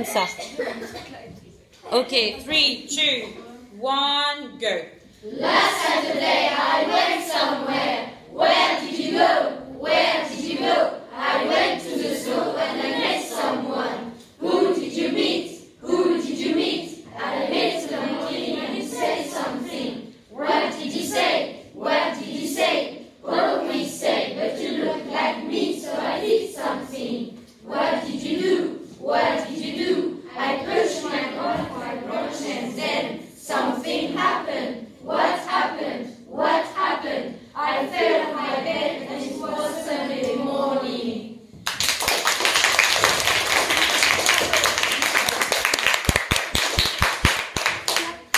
Ça. Okay, 3, 2, 1, go. Last Saturday I went somewhere. Where did you go? Where did you go? I went to the zoo and I met someone. Who did you meet? Who did you meet? I met the monkey and he said something. What did he say? What did he say? Oh, we say, but you look like me, so I did something. What did you do? What did you do? I pushed my branch and then something happened. What happened? What happened? I fell on my bed and it was Sunday morning.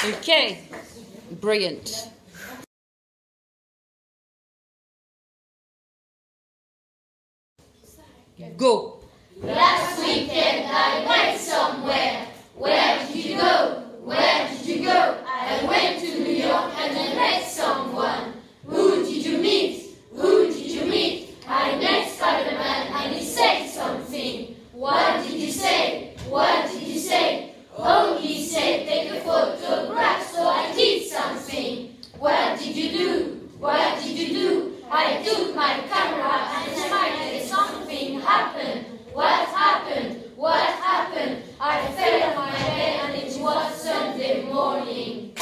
Okay, brilliant. Go. Last weekend I went somewhere. Where did you go? Where did you go? I went to New York and I met someone. Who did you meet? Who did you meet? I met Spider-Man and he said something. What did he say? What did he say? Oh, he said take a photograph, so I did something. What did you do? What did you do? I took my camera and smiled and something happened. What happened? What happened? I fell on my bed and it was Sunday morning.